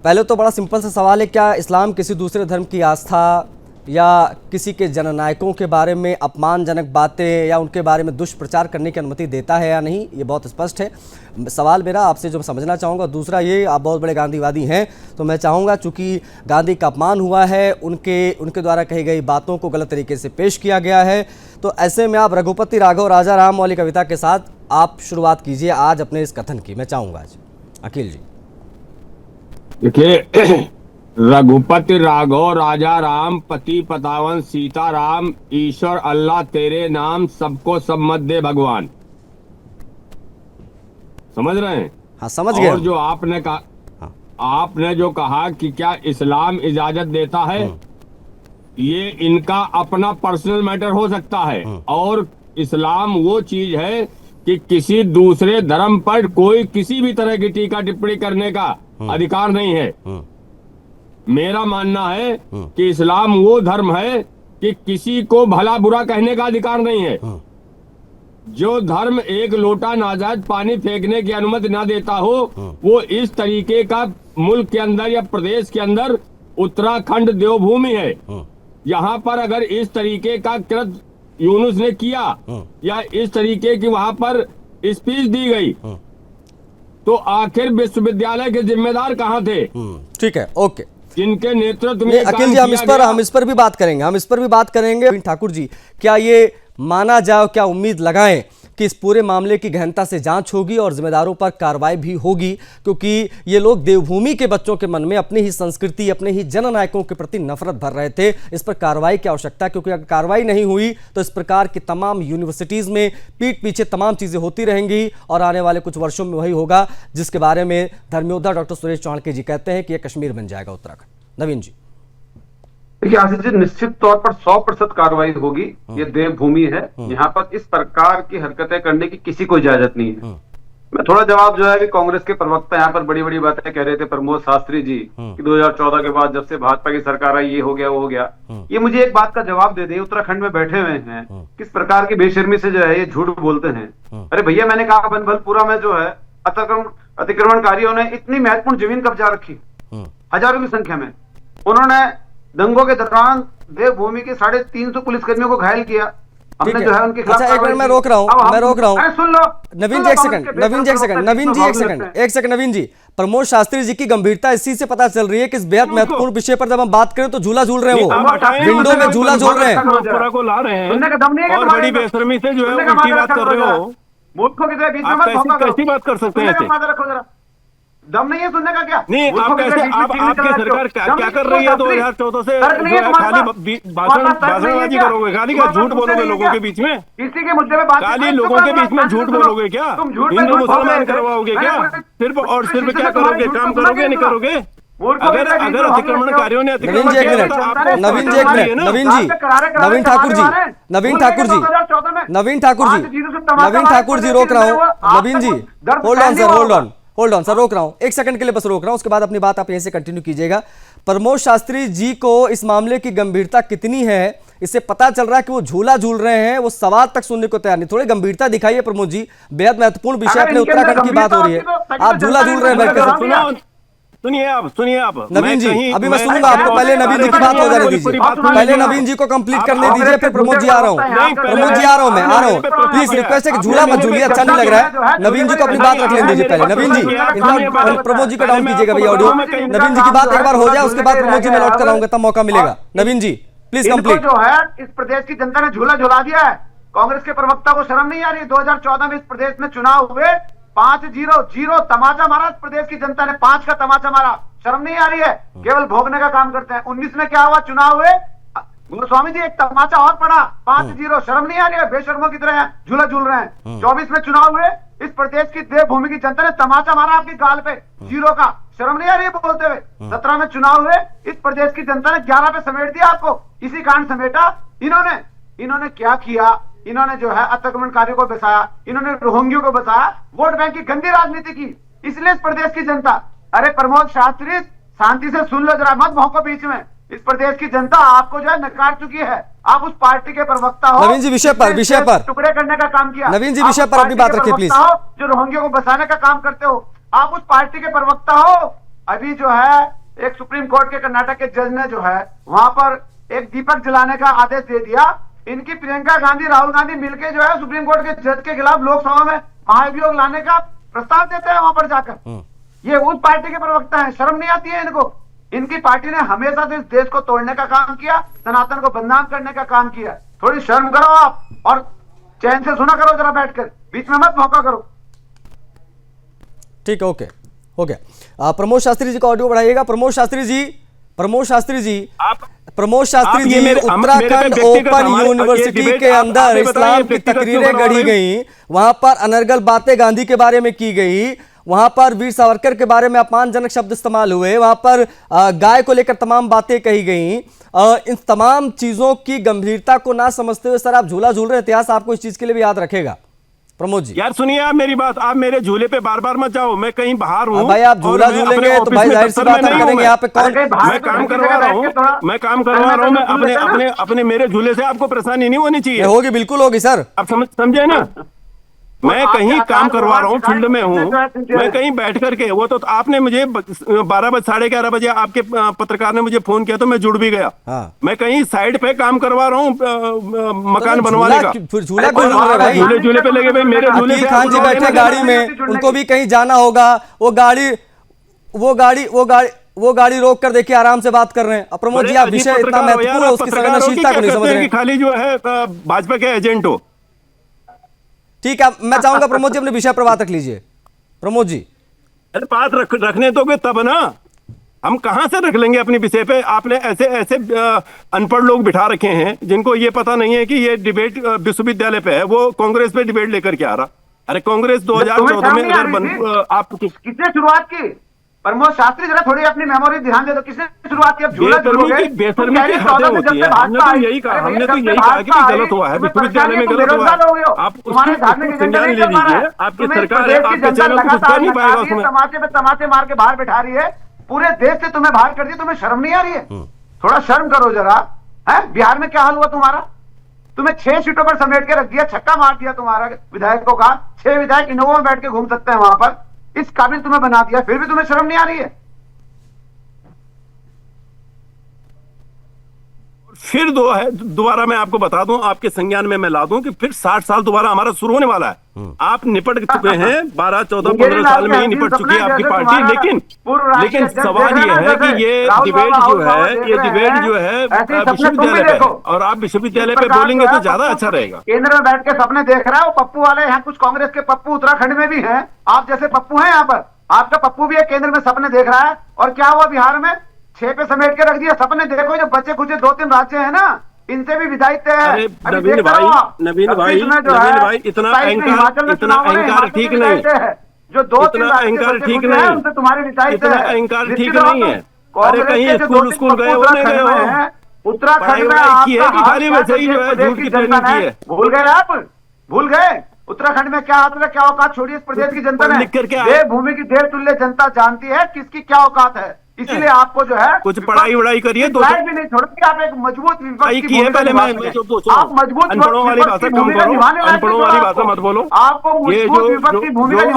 पहले तो बड़ा सिंपल सा सवाल है, क्या इस्लाम किसी दूसरे धर्म की आस्था या किसी के जननायकों के बारे में अपमानजनक बातें या उनके बारे में दुष्प्रचार करने की अनुमति देता है या नहीं? ये बहुत स्पष्ट है सवाल मेरा आपसे, जो मैं समझना चाहूँगा। दूसरा ये, आप बहुत बड़े गांधीवादी हैं, तो मैं चाहूँगा, चूँकि गांधी का अपमान हुआ है, उनके द्वारा कही गई बातों को गलत तरीके से पेश किया गया है, तो ऐसे में आप रघुपति राघव राजा राम वाली कविता के साथ आप शुरुआत कीजिए आज अपने इस कथन की, मैं चाहूँगा आज। अकील जी देखिए, रघुपति राघव राजा राम, पति पतावन सीता राम, ईश्वर अल्लाह तेरे नाम, सबको सम्मत दे भगवान। समझ रहे हैं? हाँ, समझ गए। और जो आपने कहा, हाँ, आपने जो कहा कि क्या इस्लाम इजाजत देता है, ये इनका अपना पर्सनल मैटर हो सकता है। और इस्लाम वो चीज है कि किसी दूसरे धर्म पर कोई किसी भी तरह की टीका टिप्पणी करने का अधिकार नहीं है। मेरा मानना है कि इस्लाम वो धर्म है कि किसी को भला बुरा कहने का अधिकार नहीं है। जो धर्म एक लोटा नाजायज पानी फेंकने की अनुमति ना देता हो, वो इस तरीके का मुल्क के अंदर या प्रदेश के अंदर उत्तराखंड देवभूमि है। यहाँ पर अगर इस तरीके का कृत्य यूनुस ने किया या इस तरीके की वहां पर स्पीच दी गई, तो आखिर विश्वविद्यालय के जिम्मेदार कहाँ थे? ठीक है, ओके, जिनके नेतृत्व में अखिल जी हम इस पर भी बात करेंगे। ठाकुर जी, क्या ये माना जाए, क्या उम्मीद लगाएं कि इस पूरे मामले की गहनता से जांच होगी और जिम्मेदारों पर कार्रवाई भी होगी, क्योंकि ये लोग देवभूमि के बच्चों के मन में अपनी ही संस्कृति, अपने ही जननायकों के प्रति नफरत भर रहे थे। इस पर कार्रवाई की आवश्यकता है, क्योंकि अगर कार्रवाई नहीं हुई तो इस प्रकार की तमाम यूनिवर्सिटीज में पीठ पीछे तमाम चीजें होती रहेंगी और आने वाले कुछ वर्षों में वही होगा जिसके बारे में धर्मयोद्धा डॉक्टर सुरेश चाणक्य जी कहते हैं कि यह कश्मीर बन जाएगा उत्तराखंड। नवीन जी। देखिए आशीष जी, निश्चित तौर पर 100% कार्रवाई होगी। ये देवभूमि है, यहाँ पर इस प्रकार की हरकतें करने की किसी को इजाजत नहीं है। मैं थोड़ा जवाब जो है, कांग्रेस के प्रवक्ता यहाँ पर बड़ी बड़ी बातें कह रहे थे, प्रमोद शास्त्री जी, कि 2014 के बाद जब से भाजपा की सरकार आई ये हो गया वो हो गया। ये मुझे एक बात का जवाब दे दे, उत्तराखंड में बैठे हुए हैं, किस प्रकार की बेशर्मी से जो है ये झूठ बोलते हैं। अरे भैया, मैंने कहा बनभलपुरा में जो है अतिक्रमणकारियों ने इतनी महत्वपूर्ण जमीन कब्जा रखी, हजारों की संख्या में। उन्होंने दंगों के दौरान देवभूमि के 350 पुलिसकर्मियों को घायल किया। हमने जो है उनके खिलाफ, अच्छा एक मिनट मैं रोक रहा हूँ, सुन लो नवीन जी एक सेकंड। नवीन जी, प्रमोद शास्त्री जी की गंभीरता इसी से पता चल रही है कि इस बेहद महत्वपूर्ण विषय पर जब हम बात करें तो झूला झूल रहे हैं, वो विंडो में झूला झूल रहे हैं, को ला रहे हैं और बड़ी बेशर्मी से जो है उल्टी बात कर रहे हो। मूर्खों की बीच में कैसी बात कर सकते हैं? दम नहीं है सुनने का? क्या नहीं, आप कैसे, आपकी सरकार क्या कर रही है 2014 से? खाली भाषणबाजी करोगे, खाली क्या झूठ बोलोगे लोगों के बीच में? इसी के मुद्दे पे बात, खाली लोगों के बीच में झूठ बोलोगे क्या? हिंदू मुसलमान करवाओगे क्या? सिर्फ और सिर्फ क्या करोगे? काम करोगे नहीं करोगे? अगर अतिक्रमणकारियों ने नवीन जी रोक रहा हूँ। नवीन जी होल्ड ऑन सर, रोक रहा हूं, एक सेकंड के लिए बस रोक रहा हूं, उसके बाद अपनी बात आप यहीं से कंटिन्यू कीजिएगा। प्रमोद शास्त्री जी को इस मामले की गंभीरता कितनी है, इससे पता चल रहा है कि वो झूला झूल रहे हैं, वो सवाल तक सुनने को तैयार नहीं। थोड़ी गंभीरता दिखाइए प्रमोद जी, बेहद महत्वपूर्ण विषय अपने उत्तराखंड की बात हो रही है, आप झूला झूल रहे हैं। सुनिए आप नवीन जी, अभी मैं सुनूंगा आपको, पहले नवीन जी की बात हो जाने दीजिए, पहले नवीन जी को कंप्लीट करने दीजिए, फिर प्रमोद जी आ रहा हूँ, प्लीज रिक्वेस्ट है कि झूला मत झूलिए, अच्छा नहीं लग रहा है। नवीन जी को अपनी बात रख लेने दीजिए पहले। नवीन जी, प्रमोद जी को डाउन कीजिएगा भैया ऑडियो। नवीन जी की बात एक बार हो जाए, उसके बाद प्रमोद जी में लौट कराऊंगा, तब मौका मिलेगा। नवीन जी प्लीज कंप्लीट। जो है इस प्रदेश की जनता ने झूला झुला दिया है। कांग्रेस के प्रवक्ता को शर्म नहीं आ रही? 2014 में इस प्रदेश में चुनाव हुए, 5-0 तमाचा मारा प्रदेश की जनता ने, 5 का तमाचा मारा। शर्म नहीं आ रही है? केवल भोगने का काम करते हैं। 19 में क्या हुआ? चुनाव हुए, गोस्वामी जी एक तमाचा और पड़ा, 5-0। शर्म नहीं आ रही है? बेशर्मों की तरह झूला झूल रहे हैं। 24 में चुनाव हुए, इस प्रदेश की देवभूमि की जनता ने तमाचा मारा आपकी गाल पे, 0 का। शर्म नहीं आ रही है बोलते हुए? 17 में चुनाव हुए, इस प्रदेश की जनता ने 11 पे समेट दिया आपको, इसी कारण समेटा। इन्होंने क्या किया? इन्होंने जो है अतिक्रमणकारियों को बसाया, इन्होंने रोहिंग्यों को बसाया, वोट बैंक की गंदी राजनीति की, इसलिए इस प्रदेश की जनता। अरे प्रमोद शास्त्री, शांति से सुन लो जरा, मत भौंको बीच में। इस प्रदेश की जनता आपको जो है नकार चुकी है। आप उस पार्टी के प्रवक्ता हो। नवीन जी विषय पर टुकड़े करने का काम किया। नवीन जी विषय पर अपनी बात रखिए प्लीज। जो रोहिंग्यों को बसाने का काम करते हो, आप उस पार्टी के प्रवक्ता हो। अभी जो है एक सुप्रीम कोर्ट के कर्नाटक के जज ने जो है वहां पर एक दीपक जलाने का आदेश दे दिया। इनकी प्रियंका गांधी, राहुल गांधी मिलकर जो है सुप्रीम कोर्ट के जज के खिलाफ लोकसभा में महाभियोग लाने का प्रस्ताव देते हैं वहां पर जाकर। ये उस पार्टी के प्रवक्ता हैं, शर्म नहीं आती है इनको? इनकी पार्टी ने हमेशा से इस देश को तोड़ने का काम किया, सनातन को बदनाम करने का काम किया। थोड़ी शर्म करो आप और चैन से सुना करो जरा बैठकर, बीच में मत भौंका करो। ठीक है, ओके हो गया। प्रमोद शास्त्री जी का audio बढ़ाइएगा। Pramod Shastri ji Uttarakhand open university के अंदर इस्लाम की तकरीरें गढ़ी गई, वहां पर अनर्गल बातें गांधी के बारे में की गई, वहां पर वीर सावरकर के बारे में अपमानजनक शब्द इस्तेमाल हुए, वहां पर गाय को लेकर तमाम बातें कही गई। इन तमाम चीजों की गंभीरता को ना समझते हुए सर आप झूला झूल रहे। इतिहास आपको इस चीज के लिए भी याद रखेगा। प्रमोद जी यार सुनिए आप मेरी बात, आप मेरे झूले पे बार बार मत जाओ, मैं कहीं बाहर हूँ भाई। आप झूला झूलेंगे तो भाई जाहिर सी बात करेंगे यहाँ पे कौन? मैं काम करवा रहा हूँ, मैं अपने मेरे झूले से आपको परेशानी नहीं होनी चाहिए। होगी, बिल्कुल होगी सर, आप समझे ना? मैं कहीं काम करवा रहा हूँ, फील्ड में हूँ, मैं कहीं बैठ करके, वो तो आपने मुझे 12 बजे 11:30 बजे आपके पत्रकार ने मुझे फोन किया तो मैं जुड़ भी गया। हाँ। मैं कहीं साइड पे काम करवा रहा हूँ मकान बनवाने का। झूला क्यों झूल रहे भाई? झूले पे लगे भाई, मेरे झूले अकील पे खान जी बैठे गाड़ी में, उनको भी कहीं जाना होगा, वो गाड़ी रोक कर देखिए आराम से बात कर रहे हैं। अब प्रमोद जी, आप विषय इतना महत्वपूर्ण है, उसकी संवेदनशीलता को नहीं समझ रहे हैं। खाली जो है भाजपा के एजेंट हो। ठीक है, मैं चाहूंगा प्रमोद जी अपने विषय पर बात रख लीजिए। प्रमोद जी, अरे बात रखने दोगे तब ना, हम कहां से रख लेंगे अपनी विषय पे? आपने ऐसे ऐसे अनपढ़ लोग बिठा रखे हैं जिनको ये पता नहीं है कि ये डिबेट विश्वविद्यालय पे है, वो कांग्रेस पे डिबेट लेकर के आ रहा। अरे कांग्रेस 2014 में अगर आप किसने शुरुआत की? प्रमोद शास्त्री, जरा थोड़ी अपनी मेमोरी ध्यान दे दो, किसने शुरुआत की? अब झूला बेशर्मी की हदें होती है। हमने तो यही कहा कि गलत हुआ है, विश्वविद्यालय में गलत हुआ है। आप उसकी संज्ञान ले लीजिए, आपकी सरकार है, आपके चैनल को कुछ कर नहीं पाएगा उसमें। तमाचे पे तमाचे मार के बाहर बैठा रही है, पूरे देश से तुम्हें बाहर कर दिया, तुम्हें शर्म नहीं आ रही है? थोड़ा शर्म करो जरा। है बिहार में क्या हाल हुआ तुम्हारा? तुम्हें 6 सीटों पर समेट के रख दिया, छक्का मार दिया तुम्हारा विधायकों का। 6 विधायक इनोवा में बैठ के घूम सकते हैं वहां पर, इस काबिल तुम्हें बना दिया, फिर भी तुम्हें शर्म नहीं आ रही है? फिर दोबारा मैं आपको बता दूं, आपके संज्ञान में मैं ला दूं कि फिर 60 साल दोबारा हमारा शुरू होने वाला है। आप निपट चुके हैं 12, 14, 15 साल में ही निपट चुकी है आपकी पार्टी। लेकिन सवाल ये है कि ये डिबेट जो है विश्वविद्यालय पे है, और आप विश्वविद्यालय पे बोलेंगे तो ज्यादा अच्छा रहेगा। केंद्र में बैठ के सपने देख रहा है वो पप्पू वाले हैं, कुछ कांग्रेस के पप्पू उत्तराखंड में भी हैं, आप जैसे पप्पू हैं यहाँ पर। आपका पप्पू भी है, केंद्र में सपने देख रहा है। और क्या हुआ बिहार में? 6 पे समेट के रख दिया। सपने देखो, जो बच्चे कुछ 2-3 राज्य हैं ना, इनसे भी विधायित्व है। नवीन भाई इतना अहंकार ठीक नहीं, जो 2-3 अहंकार ठीक नहीं, उनसे तुम्हारी विधायित्व है, अहंकार ठीक नहीं है। अरे कहीं स्कूल गए हो, नहीं गए हो? उत्तराखंड में खाली वैसे ही जो है झूठ की ट्रेनिंग की है। भूल गए आप? भूल गए उत्तराखंड में क्या हाथ है, क्या औकात? छोड़िए, इस प्रदेश की जनता ने देवभूमि की देवतुल्य जनता जानती है किसकी क्या औकात है। इसीलिए आपको जो है कुछ पढ़ाई करिए, तो भी नहीं छोड़ोगे। आप एक मजबूत विपक्ष की है। पहले आप मजबूत अनपढ़ों वाली भाषा कम करो, अनपढ़ों वाली भाषा मत बोलो। आपको ये जो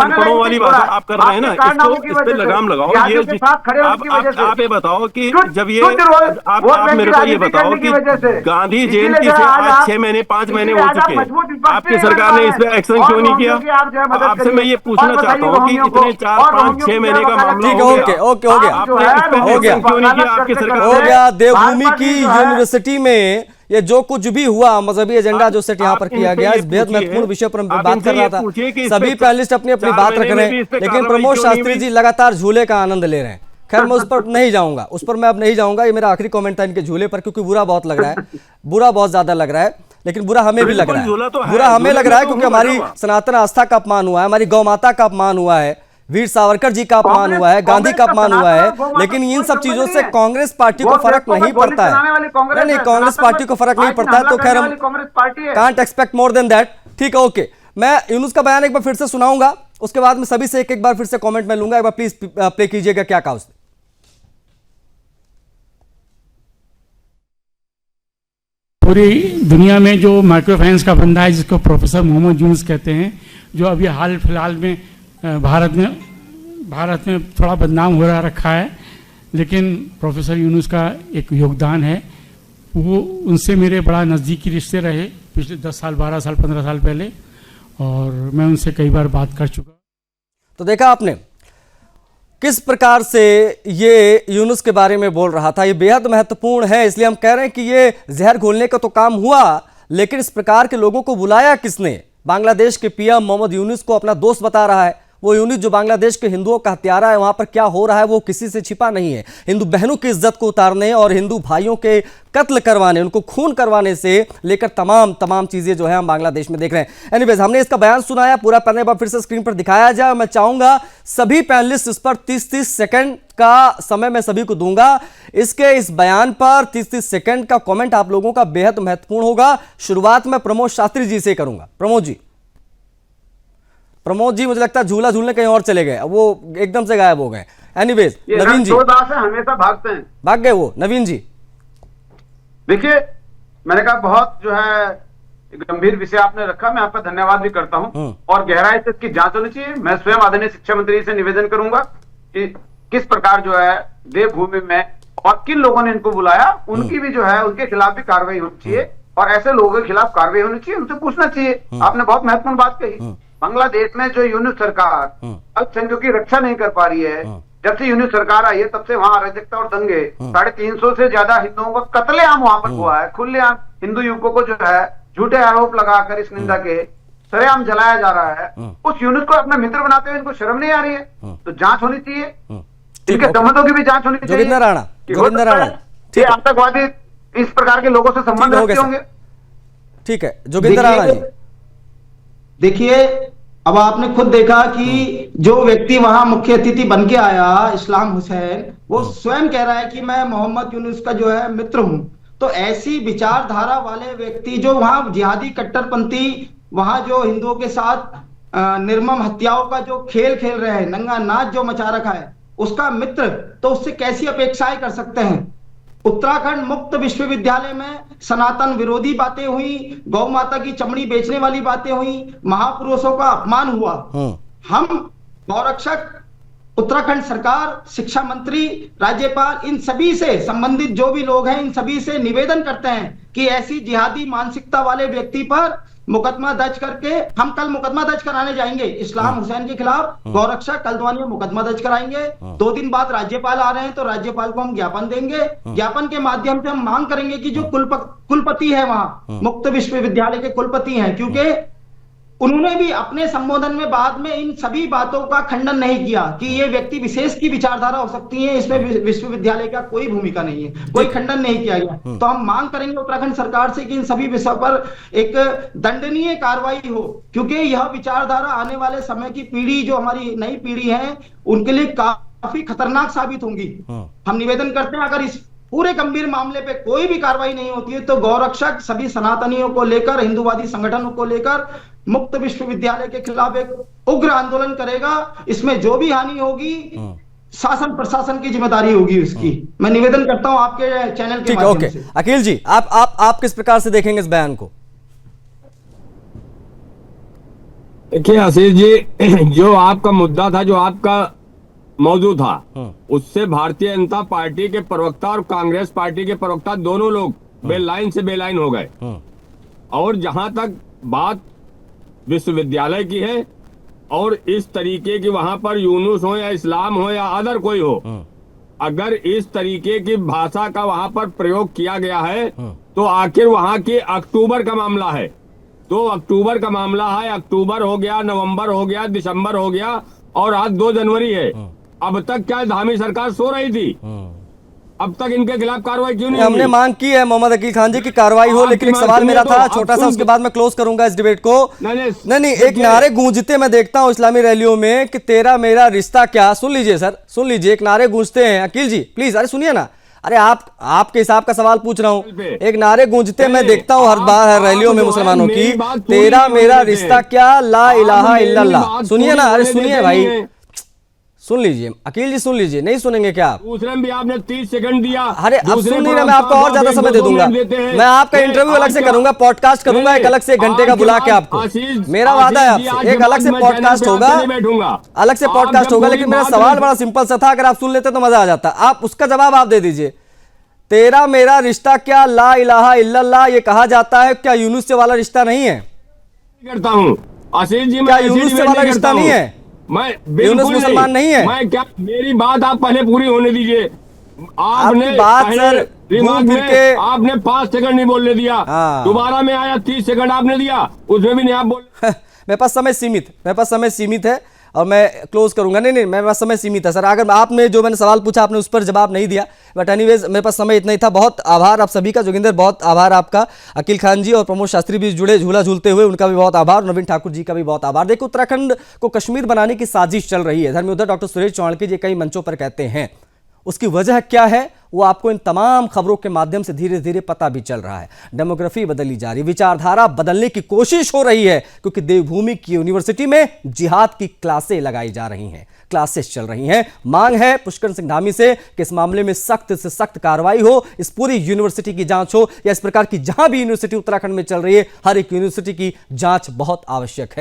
अनपढ़ों वाली भाषा आप कर रहे हैं ना, इस पे लगाम लगाओ। ये आप ये बताओ कि जब ये आप मेरे को ये बताओ कि गांधी जयंती से आज 6 महीने 5 महीने हो चुके हैं, आपकी सरकार ने इस पे एक्शन क्यों नहीं किया? आपसे मैं ये पूछना चाहता हूँ कि इतने 4, 5, 6 महीने का मामला हो गया, हो गया। देवभूमि की यूनिवर्सिटी में ये जो कुछ भी हुआ, मजहबी एजेंडा जो सेट यहाँ पर किया गया, इस बेहद महत्वपूर्ण विषय पर बात कर रहा था। सभी पैनलिस्ट अपनी अपनी बात रख रहे हैं, लेकिन प्रमोद शास्त्री जी लगातार झूले का आनंद ले रहे हैं। खैर, मैं उस पर नहीं जाऊंगा, मैं अब नहीं जाऊंगा। ये मेरा आखिरी कमेंट था इनके झूले पर, क्योंकि बुरा बहुत लग रहा है, बुरा बहुत ज्यादा लग रहा है। लेकिन बुरा हमें भी लग रहा है, बुरा हमें लग रहा है, क्योंकि हमारी सनातन आस्था का अपमान हुआ है, हमारी गौ माता का अपमान हुआ है, वीर सावरकर जी का अपमान हुआ है, गांधी का अपमान हुआ है। लेकिन इन सब चीजों से कांग्रेस पार्टी को फर्क नहीं पड़ता है। नहीं, कांग्रेस पार्टी को फर्क नहीं पड़ता है, तो खैर हम can't expect more than that. ठीक है, ओके। मैं यूनुस का बयान एक बार फिर से सुनाऊंगा, उसके बाद में सभी से एक बार फिर से कमेंट में लूंगा। एक बार प्लीज प्ले कीजिएगा क्या कहा उसने। पूरी दुनिया में जो माइक्रोफाइनेंस का बंदा है, जिसको प्रोफेसर मोहम्मद यूनुस कहते हैं, जो अभी हाल फिलहाल में भारत में थोड़ा बदनाम हो रखा है, लेकिन प्रोफेसर यूनुस का एक योगदान है। वो उनसे मेरे बड़ा नज़दीकी रिश्ते रहे पिछले 10 साल, 12 साल, 15 साल पहले, और मैं उनसे कई बार बात कर चुका। तो देखा आपने किस प्रकार से ये यूनुस के बारे में बोल रहा था। ये बेहद महत्वपूर्ण है, इसलिए हम कह रहे हैं कि ये जहर घोलने का तो काम हुआ, लेकिन इस प्रकार के लोगों को बुलाया किसने? बांग्लादेश के पीएम मोहम्मद यूनुस को अपना दोस्त बता रहा है। वो यूनुस जो बांग्लादेश के हिंदुओं का हत्यारा है, वहां पर क्या हो रहा है वो किसी से छिपा नहीं है। हिंदू बहनों की इज्जत को उतारने और हिंदू भाइयों के कत्ल करवाने, उनको खून करवाने से लेकर तमाम चीजें जो है हम बांग्लादेश में देख रहे हैं। एनीवेज, हमने इसका बयान सुनाया, पूरा पैनल बार फिर से स्क्रीन पर दिखाया जाए। मैं चाहूंगा सभी पैनलिस्ट इस पर 30-30 सेकंड का समय मैं सभी को दूंगा। इस बयान पर 30-30 सेकंड का कमेंट आप लोगों का बेहद महत्वपूर्ण होगा। शुरुआत में प्रमोद शास्त्री जी से करूंगा। प्रमोद जी मुझे लगता है झूला झूलने कहीं और चले गए, अब वो एकदम से गायब हो गए। एनीवेज, नवीन जी हमेशा भागते हैं, भाग गए वो। नवीन जी, देखिए, मैंने कहा बहुत जो है गंभीर विषय आपने रखा, मैं आपका धन्यवाद भी करता हूं और गहराई से इसकी जांच होनी चाहिए। मैं स्वयं आदरणीय शिक्षा मंत्री से निवेदन करूंगा कि किस प्रकार जो है देवभूमि में और किन लोगों ने इनको बुलाया, उनकी भी जो है उनके खिलाफ भी कार्रवाई होनी चाहिए और ऐसे लोगों के खिलाफ कार्रवाई होनी चाहिए, उनसे पूछना चाहिए। आपने बहुत महत्वपूर्ण बात कही। बांग्लादेश में जो यूनिट सरकार अल्पसंख्यकों की रक्षा नहीं कर पा रही है, जब से यूनिट सरकार आई है तब से वहां अराजकता और दंगे, 350 से ज्यादा हिंदुओं का कत्लेआम वहां पर हुआ है। खुलेआम हिंदू युवकों को जो है झूठे आरोप लगाकर इस निंदा के सरेआम जलाया जा रहा है। उस यूनिट को अपना मित्र बनाते हुए इनको शर्म नहीं आ रही है? तो जांच होनी चाहिए, इनके दमनों की भी जांच होनी चाहिए। जोगिंदर राणा, ये आतंकवादी इस प्रकार के लोगों से संबंध रखते होंगे। ठीक है, जोगिंदर राणा जी। देखिए, अब आपने खुद देखा कि जो व्यक्ति वहां मुख्य अतिथि बन के आया, इस्लाम हुसैन, वो स्वयं कह रहा है कि मैं मोहम्मद यूनुस का जो है मित्र हूं। तो ऐसी विचारधारा वाले व्यक्ति जो वहां जिहादी कट्टरपंथी, वहां जो हिंदुओं के साथ निर्मम हत्याओं का जो खेल खेल रहे हैं, नंगा नाच जो मचा रखा है, उसका मित्र, तो उससे कैसी अपेक्षाएं कर सकते हैं? उत्तराखंड मुक्त विश्वविद्यालय में सनातन विरोधी बातें हुई, गौ माता की चमड़ी बेचने वाली बातें हुई, महापुरुषों का अपमान हुआ। हम गौरक्षक, उत्तराखंड सरकार, शिक्षा मंत्री, राज्यपाल, इन सभी से संबंधित जो भी लोग हैं, इन सभी से निवेदन करते हैं कि ऐसी जिहादी मानसिकता वाले व्यक्ति पर मुकदमा दर्ज करके, हम कल मुकदमा दर्ज कराने जाएंगे इस्लाम हुसैन के खिलाफ। गौरक्षक कलद्वानी में मुकदमा दर्ज कराएंगे। 2 दिन बाद राज्यपाल आ रहे हैं तो राज्यपाल को हम ज्ञापन देंगे। ज्ञापन के माध्यम से हम मांग करेंगे कि जो कुलपति है वहां, मुक्त विश्वविद्यालय के कुलपति हैं, क्योंकि उन्होंने भी अपने संबोधन में बाद में इन सभी बातों का खंडन नहीं किया कि ये व्यक्ति विशेष की विचारधारा हो सकती है, इसमें विश्वविद्यालय का कोई भूमिका नहीं है, कोई खंडन नहीं किया गया। तो हम मांग करेंगे उत्तराखंड सरकार से कि इन सभी विषयों पर एक दंडनीय कार्रवाई हो, क्योंकि यह विचारधारा आने वाले समय की पीढ़ी, जो हमारी नई पीढ़ी है, उनके लिए काफी खतरनाक साबित होंगी। हम निवेदन करते हैं, अगर इस पूरे गंभीर मामले पे कोई भी कार्रवाई नहीं होती है तो गौरक्षक सभी सनातनियों को लेकर, हिंदूवादी संगठनों को लेकर मुक्त विश्वविद्यालय के खिलाफ एक उग्र आंदोलन करेगा। इसमें जो भी हानि होगी शासन प्रशासन की जिम्मेदारी होगी उसकी। मैं निवेदन करता हूं आपके चैनल के माध्यम से। अखिल जी, आप किस प्रकार से देखेंगे इस बयान को? देखिए आशीष जी, जो आपका मुद्दा था, जो आपका मौजूद था, उससे भारतीय जनता पार्टी के प्रवक्ता और कांग्रेस पार्टी के प्रवक्ता दोनों लोग बेलाइन से बेलाइन हो गए। और जहां तक बात विश्वविद्यालय की है और इस तरीके की, वहां पर यूनुस हो या इस्लाम हो या अदर कोई हो, अगर इस तरीके की भाषा का वहां पर प्रयोग किया गया है तो आखिर वहां की अक्टूबर का मामला है, तो अक्टूबर का मामला है। अक्टूबर हो गया, नवंबर हो गया, दिसंबर हो गया और आज 2 जनवरी है। अब तक क्या धामी सरकार सो रही थी? अब तक इनके खिलाफ कार्रवाई क्यों नहीं? हमने मांग की है मोहम्मद अकील खान जी की कार्रवाई हो, लेकिन एक सवाल मेरा था छोटा सा, उसके बाद मैं क्लोज करूंगा इस डिबेट को। नहीं, एक नारे गूंजते मैं देखता हूं इस्लामी रैलियों में कि तेरा मेरा रिश्ता क्या। सुन लीजिए सर, सुन लीजिए, एक नारे गूंजते हैं। अकील जी प्लीज, अरे सुनिए ना, अरे आपके हिसाब का सवाल पूछ रहा हूं। एक नारे गूंजते मैं देखता हूं हर बार, हर रैलियों में मुसलमानों की, तेरा मेरा रिश्ता क्या, ला इलाहा इल्लल्लाह। सुनिए ना, अरे सुनिए भाई, सुन लीजिए अकील जी, सुन लीजिए। नहीं सुनेंगे क्या आप? दूसरे में भी आपने 30 सेकंड दिया। अरे अब सुन नहीं रहा, मैं आपको और ज्यादा समय दे दूंगा। मैं आपका इंटरव्यू अलग से करूंगा, पॉडकास्ट करूंगा एक अलग से 1 घंटे का बुला के आपको। मेरा वादा है आपसे, एक अलग से पॉडकास्ट होगा, अलग से पॉडकास्ट होगा। लेकिन मेरा सवाल बड़ा सिंपल सा था, अगर आप सुन लेते तो मजा आ जाता। आप उसका जवाब आप दे दीजिए। तेरा मेरा रिश्ता क्या, ला इलाहा इल्लल्लाह, ये कहा जाता है, क्या यूनुस से वाला रिश्ता नहीं है? करता हूँ आशीष जी, क्या यूनुस से वाला रिश्ता नहीं है? मैं यूनुस मुसलमान नहीं है? मैं क्या, मेरी बात आप पहले पूरी होने दीजिए। आपने बात सर दिमाग में आपने 5 सेकंड नहीं बोलने दिया, दोबारा में आया 30 सेकंड आपने दिया, उसमें भी नहीं आप बोल। मेरे पास समय सीमित है और मैं क्लोज करूंगा। नहीं, मेरे पास समय सीमित है सर। अगर आपने जो मैंने सवाल पूछा आपने उस पर जवाब नहीं दिया, बट एनीवेज मेरे पास समय इतना ही था। बहुत आभार आप सभी का। जोगिंदर बहुत आभार आपका, अकील खान जी और प्रमोद शास्त्री भी जुड़े झूला झूलते हुए, उनका भी बहुत आभार, नवीन ठाकुर जी का भी बहुत आभार। देखो, उत्तराखंड को कश्मीर बनाने की साजिश चल रही है। धर्मेंद्र डॉक्टर सुरेश चौहान जी कई मंचों पर कहते हैं, उसकी वजह क्या है वो आपको इन तमाम खबरों के माध्यम से धीरे धीरे पता भी चल रहा है। डेमोग्राफी बदली जा रही, विचारधारा बदलने की कोशिश हो रही है, क्योंकि देवभूमि की यूनिवर्सिटी में जिहाद की क्लासें लगाई जा रही हैं, क्लासेस चल रही हैं। मांग है पुष्कर सिंह धामी से कि इस मामले में सख्त से सख्त कार्रवाई हो, इस पूरी यूनिवर्सिटी की जांच हो, या इस प्रकार की जहां भी यूनिवर्सिटी उत्तराखंड में चल रही है, हर एक यूनिवर्सिटी की जांच बहुत आवश्यक है।